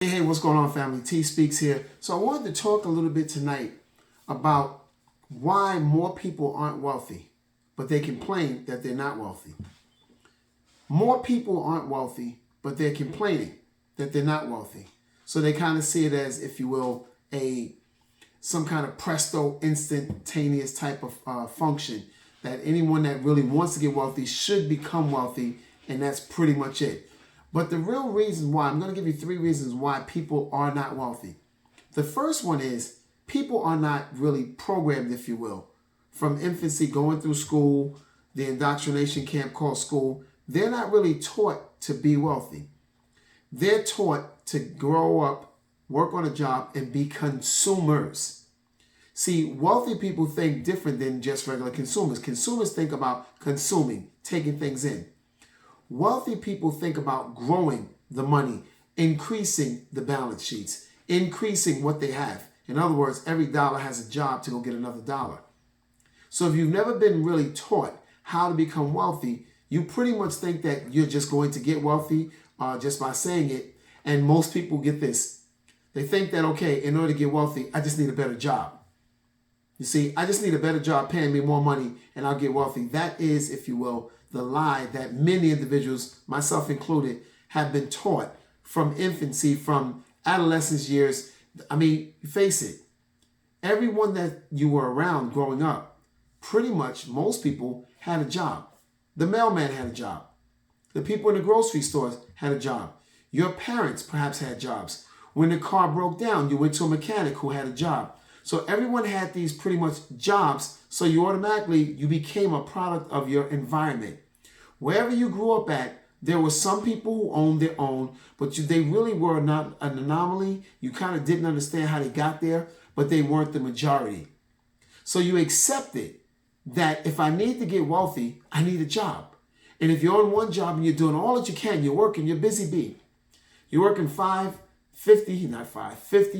Hey, what's going on, family? TSpeaks here. So I wanted to talk a little bit tonight about why more people aren't wealthy, but they complain that they're not wealthy. More people aren't wealthy, but they're complaining that they're not wealthy. So they kind of see it as, if you will, some kind of presto, instantaneous type of function that anyone that really wants to get wealthy should become wealthy, and that's pretty much it. But the real reason why, I'm going to give you 3 reasons why people are not wealthy. The first one is people are not really programmed, if you will, from infancy going through school, the indoctrination camp called school. They're not really taught to be wealthy. They're taught to grow up, work on a job, and be consumers. See, wealthy people think different than just regular consumers. Consumers think about consuming, taking things in. Wealthy people think about growing the money, increasing the balance sheets, increasing what they have. In other words, every dollar has a job to go get another dollar. So if you've never been really taught how to become wealthy, you pretty much think that you're just going to get wealthy just by saying it. And most people get this. They think that, okay, in order to get wealthy, I just need a better job. You see, I just need a better job paying me more money and I'll get wealthy. That is, if you will, the lie that many individuals, myself included, have been taught from infancy, from adolescence years. I mean, face it, everyone that you were around growing up, pretty much most people had a job. The mailman had a job. The people in the grocery stores had a job. Your parents perhaps had jobs. When the car broke down, you went to a mechanic who had a job. So everyone had these pretty much jobs, so you became a product of your environment. Wherever you grew up at, there were some people who owned their own, but they really were not an anomaly. You kind of didn't understand how they got there, but they weren't the majority. So you accepted that if I need to get wealthy, I need a job. And if you're on one job and you're doing all that you can, you're working, you're busy bee. You're working 50,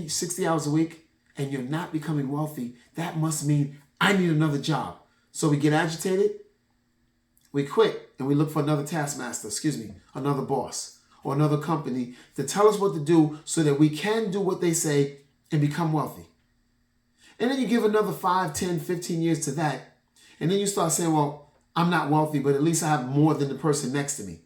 60 hours a week, and you're not becoming wealthy, that must mean I need another job. So we get agitated, we quit, and we look for another taskmaster, another boss, or another company to tell us what to do so that we can do what they say and become wealthy. And then you give another 5, 10, 15 years to that, and then you start saying, well, I'm not wealthy, but at least I have more than the person next to me.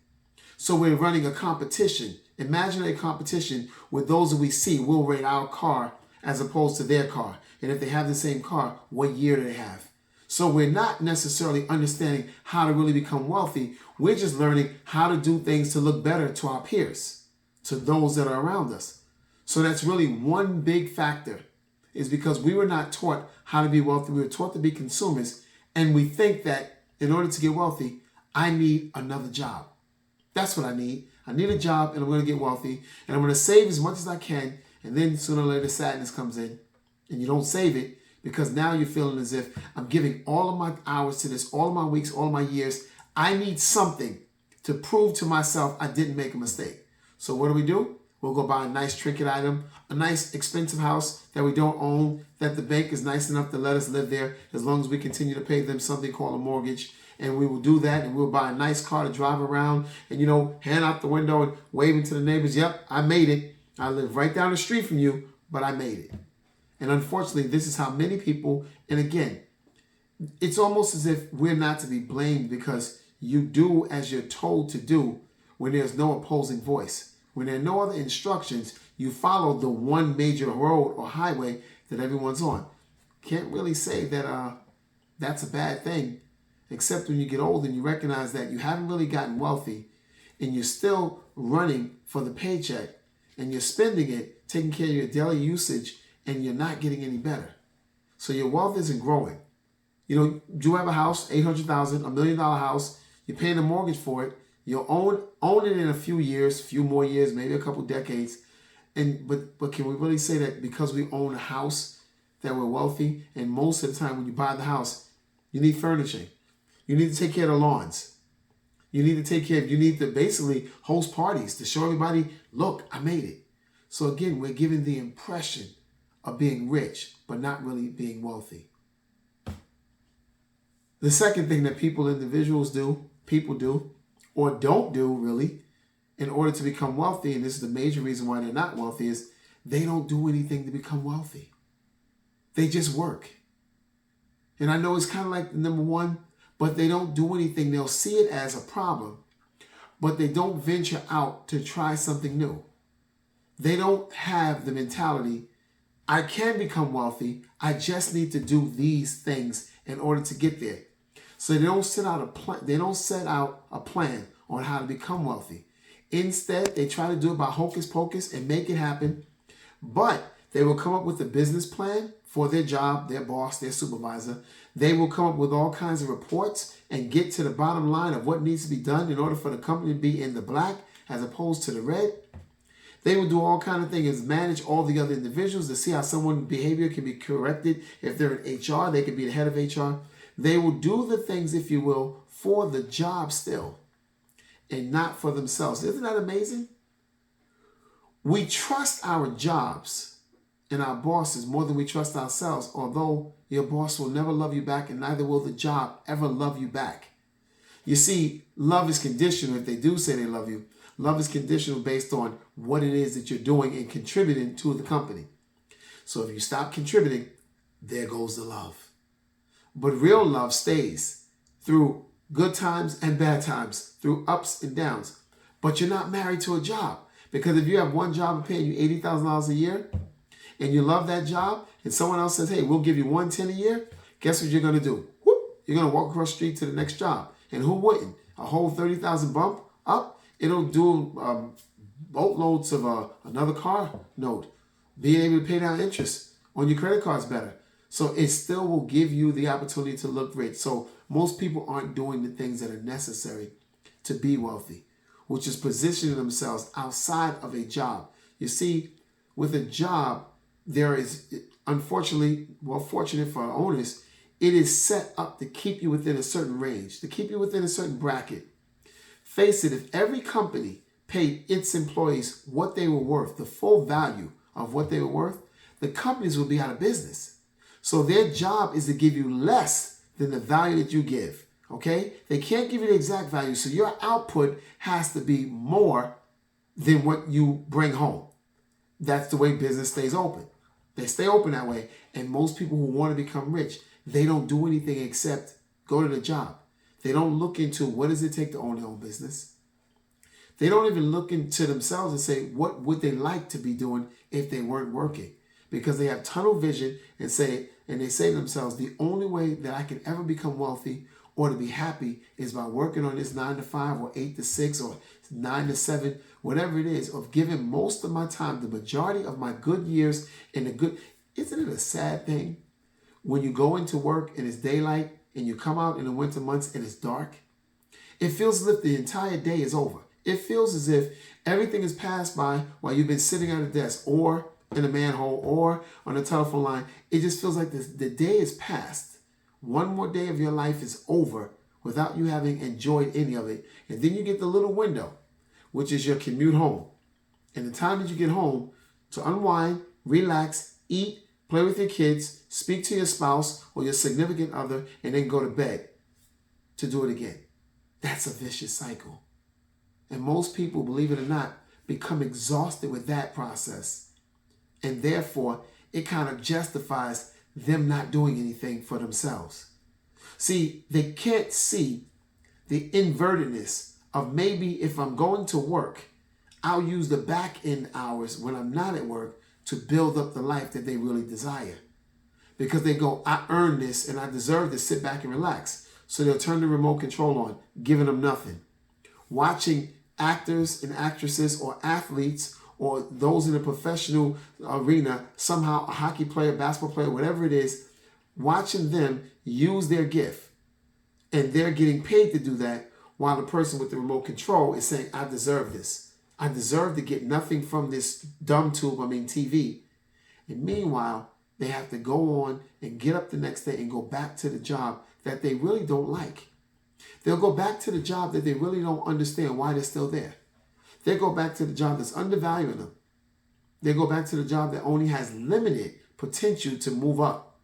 So we're running a competition, imaginary competition with those that we see. We'll rate our car as opposed to their car. And if they have the same car, what year do they have? So we're not necessarily understanding how to really become wealthy. We're just learning how to do things to look better to our peers, to those that are around us. So that's really one big factor, is because we were not taught how to be wealthy. We were taught to be consumers. And we think that in order to get wealthy, I need another job. That's what I need. I need a job and I'm going to get wealthy. And I'm going to save as much as I can. And then sooner or later sadness comes in and you don't save it because now you're feeling as if I'm giving all of my hours to this, all of my weeks, all of my years. I need something to prove to myself I didn't make a mistake. So what do? We'll go buy a nice trinket item, a nice expensive house that we don't own, that the bank is nice enough to let us live there as long as we continue to pay them something called a mortgage. And we will do that, and we'll buy a nice car to drive around and, hand out the window and waving to the neighbors, yep, I made it. I live right down the street from you, but I made it. And unfortunately, this is how many people, and again, it's almost as if we're not to be blamed because you do as you're told to do when there's no opposing voice. When there are no other instructions, you follow the one major road or highway that everyone's on. Can't really say that that's a bad thing, except when you get old and you recognize that you haven't really gotten wealthy and you're still running for the paycheck. And you're spending it, taking care of your daily usage, and you're not getting any better. So your wealth isn't growing. You have a house, $800,000, $1 million house. You're paying a mortgage for it. You'll own it in a few years, few more years, maybe a couple decades. But can we really say that because we own a house that we're wealthy? And most of the time when you buy the house, you need furnishing. You need to take care of the lawns. You need to basically host parties to show everybody, look, I made it. So again, we're giving the impression of being rich, but not really being wealthy. The second thing that people do, or don't do really, in order to become wealthy, and this is the major reason why they're not wealthy, is they don't do anything to become wealthy. They just work. And I know it's kind of like number one, but they don't do anything. They'll see it as a problem, but they don't venture out to try something new. They don't have the mentality, I can become wealthy, I just need to do these things in order to get there. So they don't set out a plan on how to become wealthy. Instead, they try to do it by hocus pocus and make it happen. But they will come up with a business plan for their job, their boss, their supervisor. They will come up with all kinds of reports and get to the bottom line of what needs to be done in order for the company to be in the black as opposed to the red. They will do all kinds of things, manage all the other individuals to see how someone's behavior can be corrected. If they're in HR, they could be the head of HR. They will do the things, if you will, for the job still and not for themselves. Isn't that amazing? We trust our jobs and our bosses more than we trust ourselves, although your boss will never love you back and neither will the job ever love you back. You see, love is conditional if they do say they love you. Love is conditional based on what it is that you're doing and contributing to the company. So if you stop contributing, there goes the love. But real love stays through good times and bad times, through ups and downs. But you're not married to a job. Because if you have one job paying you $80,000 a year and you love that job and someone else says, hey, we'll give you $110 a year, guess what you're going to do? Whoop, you're going to walk across the street to the next job. And who wouldn't? A whole 30,000 bump up, it'll do boatloads of another car note. Being able to pay down interest on your credit cards better. So it still will give you the opportunity to look rich. So most people aren't doing the things that are necessary to be wealthy, which is positioning themselves outside of a job. You see, with a job, there is, unfortunately, well, fortunate for our owners, it is set up to keep you within a certain range, to keep you within a certain bracket. Face it, if every company paid its employees what they were worth, the full value of what they were worth, the companies would be out of business. So their job is to give you less than the value that you give. Okay? They can't give you the exact value, so your output has to be more than what you bring home. That's the way business stays open. They stay open that way, and most people who want to become rich, they don't do anything except go to the job. They don't look into what does it take to own their own business. They don't even look into themselves and say, what would they like to be doing if they weren't working? Because they have tunnel vision and they say to themselves, the only way that I can ever become wealthy or to be happy is by working on this 9 to 5 or 8 to 6 or 9 to 7, whatever it is, of giving most of my time, the majority of my good years in the good. Isn't it a sad thing when you go into work and it's daylight and you come out in the winter months and it's dark? It feels as if the entire day is over. It feels as if everything has passed by while you've been sitting at a desk or in a manhole or on a telephone line. It just feels like the day is past. One more day of your life is over without you having enjoyed any of it. And then you get the little window, which is your commute home. And the time that you get home to unwind, relax, eat, play with your kids, speak to your spouse or your significant other, and then go to bed to do it again. That's a vicious cycle. And most people, believe it or not, become exhausted with that process. And therefore, it kind of justifies them not doing anything for themselves. See, they can't see the invertedness of maybe if I'm going to work, I'll use the back end hours when I'm not at work to build up the life that they really desire. Because they go, I earned this and I deserve to sit back and relax. So they'll turn the remote control on, giving them nothing. Watching actors and actresses or athletes or those in the professional arena, somehow a hockey player, basketball player, whatever it is, watching them use their gift. And they're getting paid to do that while the person with the remote control is saying, I deserve this. I deserve to get nothing from this dumb tube, TV. And meanwhile, they have to go on and get up the next day and go back to the job that they really don't like. They'll go back to the job that they really don't understand why they're still there. They go back to the job that's undervaluing them. They go back to the job that only has limited potential to move up,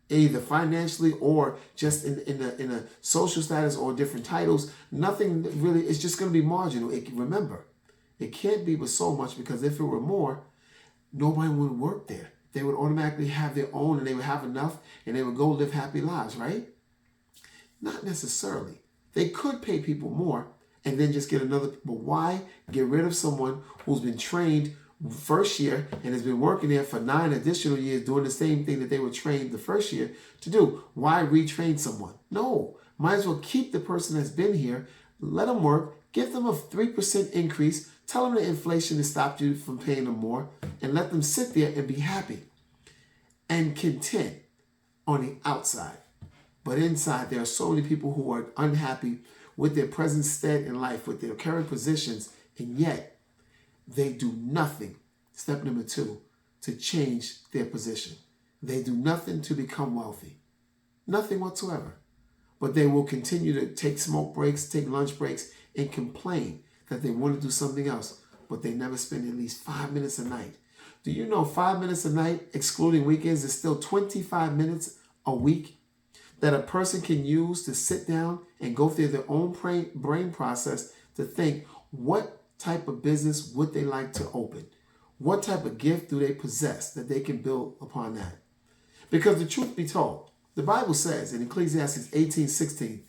either financially or just in a social status or different titles. Nothing really, it's just going to be marginal. Remember, It can't be but so much, because if it were more, nobody would work there. They would automatically have their own, and they would have enough, and they would go live happy lives, right? Not necessarily. They could pay people more and then just get another, but why get rid of someone who's been trained first year and has been working there for 9 additional years doing the same thing that they were trained the first year to do? Why retrain someone? No, might as well keep the person that's been here, let them work, give them a 3% increase, tell them the inflation has stopped you from paying them more, and let them sit there and be happy and content on the outside. But inside, there are so many people who are unhappy with their present state in life, with their current positions, and yet they do nothing, step number 2, to change their position. They do nothing to become wealthy. Nothing whatsoever. But they will continue to take smoke breaks, take lunch breaks, and complain that they want to do something else, but they never spend at least 5 minutes a night. Do you know 5 minutes a night, excluding weekends, is still 25 minutes a week that a person can use to sit down and go through their own brain process to think, what type of business would they like to open? What type of gift do they possess that they can build upon that? Because the truth be told, the Bible says in Ecclesiastes 18:16,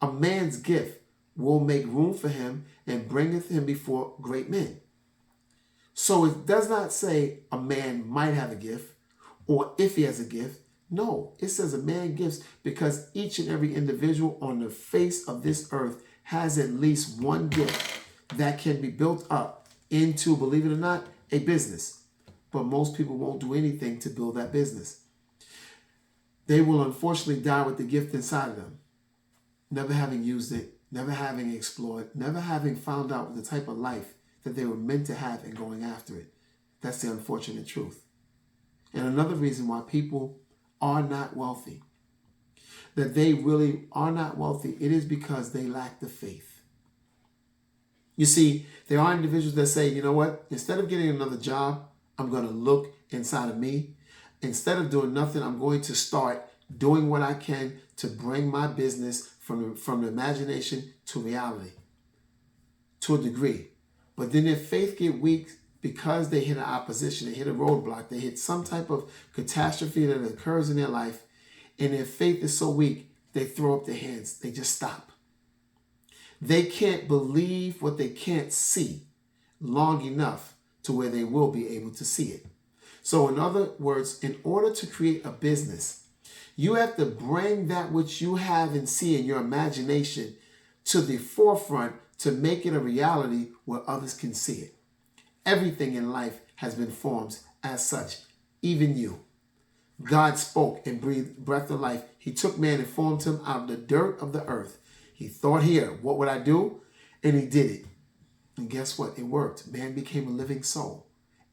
a man's gift will make room for him and bringeth him before great men. So it does not say a man might have a gift or if he has a gift. No, it says a man gives, because each and every individual on the face of this earth has at least one gift that can be built up into, believe it or not, a business. But most people won't do anything to build that business. They will unfortunately die with the gift inside of them, never having used it, never having explored, never having found out the type of life that they were meant to have and going after it. That's the unfortunate truth. And another reason why people are not wealthy, that they really are not wealthy, it is because they lack the faith. You see, there are individuals that say, you know what, instead of getting another job, I'm going to look inside of me. Instead of doing nothing, I'm going to start doing what I can to bring my business from the imagination to reality, to a degree. But then their faith get weak because they hit an opposition, they hit a roadblock, they hit some type of catastrophe that occurs in their life, and their faith is so weak, they throw up their hands. They just stop. They can't believe what they can't see long enough to where they will be able to see it. So in other words, in order to create a business, you have to bring that which you have and see in your imagination to the forefront to make it a reality where others can see it. Everything in life has been formed as such, even you. God spoke and breathed breath of life. He took man and formed him out of the dirt of the earth. He thought here, what would I do? And he did it. And guess what? It worked. Man became a living soul.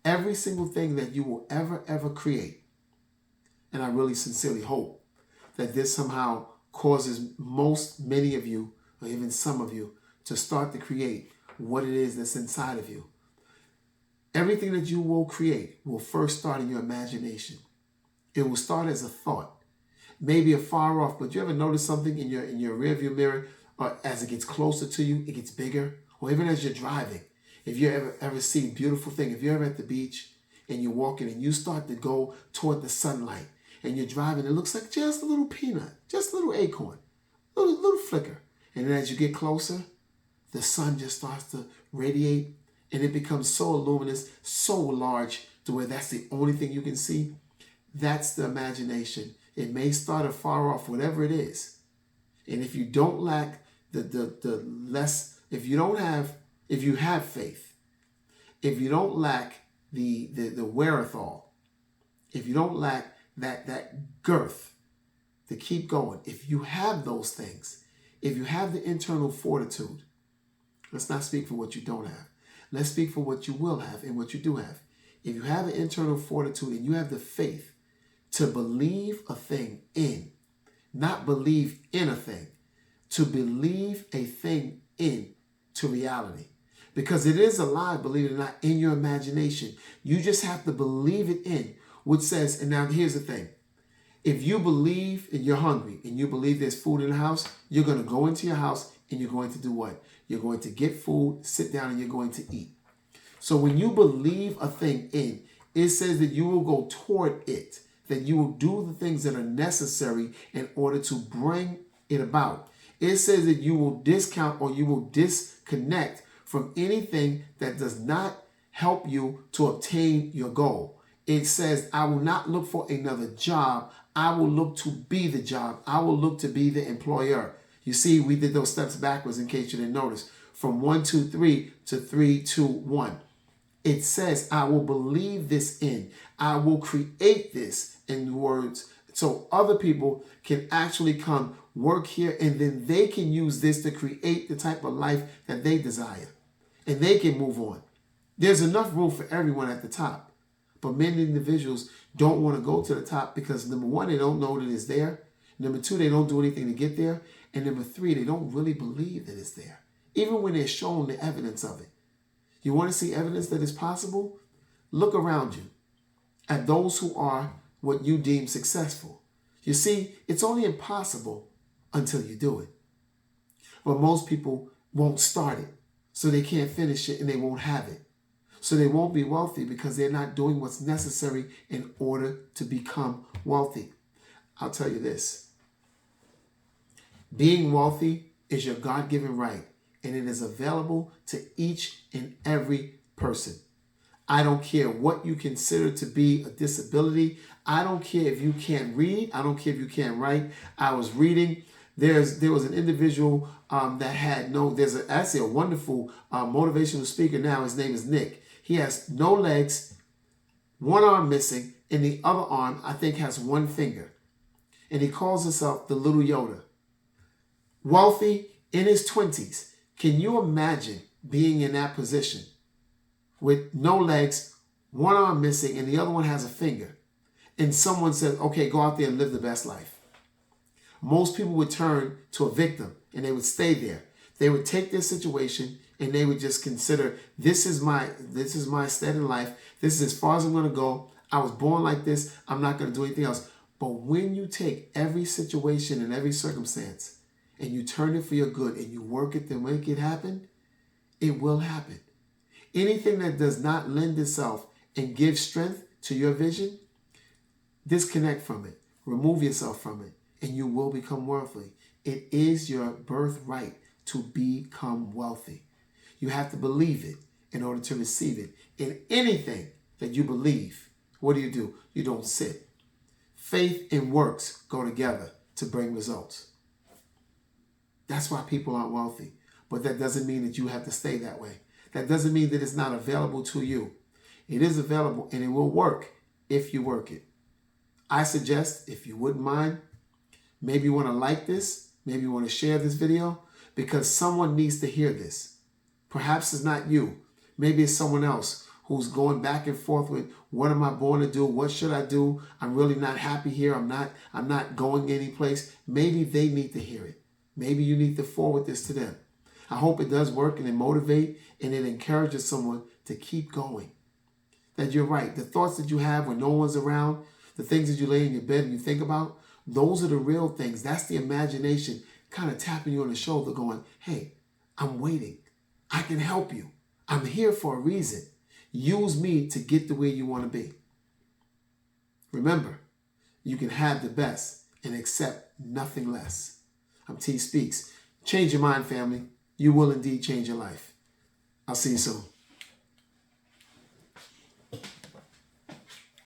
Every single thing that you will ever create, and I really sincerely hope that this somehow causes many of you, or even some of you, to start to create what it is that's inside of you. Everything that you will create will first start in your imagination. It will start as a thought, maybe afar off, but you ever notice something in your rearview mirror, or as it gets closer to you, it gets bigger, or even as you're driving. If you ever see a beautiful thing, if you're ever at the beach and you're walking and you start to go toward the sunlight and you're driving, it looks like just a little peanut, just a little acorn, little flicker. And then as you get closer, the sun just starts to radiate and it becomes so luminous, so large to where that's the only thing you can see. That's the imagination. It may start afar off, whatever it is. And if you don't lack if you have faith, if you don't lack the wherewithal, if you don't lack that girth to keep going, if you have those things, if you have the internal fortitude, let's not speak for what you don't have. Let's speak for what you will have and what you do have. If you have the internal fortitude and you have the faith to believe a thing in, not believe in a thing, to believe a thing in to reality. Because it is alive, believe it or not, in your imagination. You just have to believe it in, which says, and now here's the thing. If you believe and you're hungry and you believe there's food in the house, you're going to go into your house and you're going to do what? You're going to get food, sit down, and you're going to eat. So when you believe a thing in, it says that you will go toward it, that you will do the things that are necessary in order to bring it about. It says that you will discount or you will disconnect from anything that does not help you to obtain your goal. It says, I will not look for another job. I will look to be the job. I will look to be the employer. You see, we did those steps backwards in case you didn't notice. From 1, 2, 3 to 3, 2, 1. It says, I will believe this in. I will create this in words so other people can actually come work here, and then they can use this to create the type of life that they desire. And they can move on. There's enough room for everyone at the top. But many individuals don't want to go to the top because, number one, they don't know that it's there. Number two, they don't do anything to get there. And number three, they don't really believe that it's there, even when they're shown the evidence of it. You want to see evidence that it's possible? Look around you at those who are what you deem successful. You see, it's only impossible until you do it. But most people won't start it, so they can't finish it and they won't have it. So they won't be wealthy because they're not doing what's necessary in order to become wealthy. I'll tell you this. Being wealthy is your God-given right, and it is available to each and every person. I don't care what you consider to be a disability. I don't care if you can't read. I don't care if you can't write. I was reading. There was an individual that had there's actually a wonderful motivational speaker now. His name is Nick. He has no legs, one arm missing, and the other arm, I think, has one finger. And he calls himself the Little Yoda. Wealthy in his 20s. Can you imagine being in that position with no legs, one arm missing, and the other one has a finger? And someone says, okay, go out there and live the best life. Most people would turn to a victim and they would stay there. They would take their situation and they would just consider, this is my state in life. This is as far as I'm going to go. I was born like this. I'm not going to do anything else. But when you take every situation and every circumstance and you turn it for your good and you work it to make it happen, it will happen. Anything that does not lend itself and give strength to your vision, disconnect from it. Remove yourself from it, and you will become wealthy. It is your birthright to become wealthy. You have to believe it in order to receive it. In anything that you believe, what do? You don't sit. Faith and works go together to bring results. That's why people aren't wealthy. But that doesn't mean that you have to stay that way. That doesn't mean that it's not available to you. It is available and it will work if you work it. I suggest, if you wouldn't mind, maybe you want to like this, maybe you want to share this video, because someone needs to hear this. Perhaps it's not you. Maybe it's someone else who's going back and forth with, what am I born to do? What should I do? I'm really not happy here. I'm not going anyplace. Maybe they need to hear it. Maybe you need to forward this to them. I hope it does work and it motivates and it encourages someone to keep going. That you're right. The thoughts that you have when no one's around, the things that you lay in your bed and you think about, those are the real things. That's the imagination kind of tapping you on the shoulder going, hey, I'm waiting. I can help you. I'm here for a reason. Use me to get to where you want to be. Remember, you can have the best and accept nothing less. I'm TSpeaks. Change your mind, family. You will indeed change your life. I'll see you soon.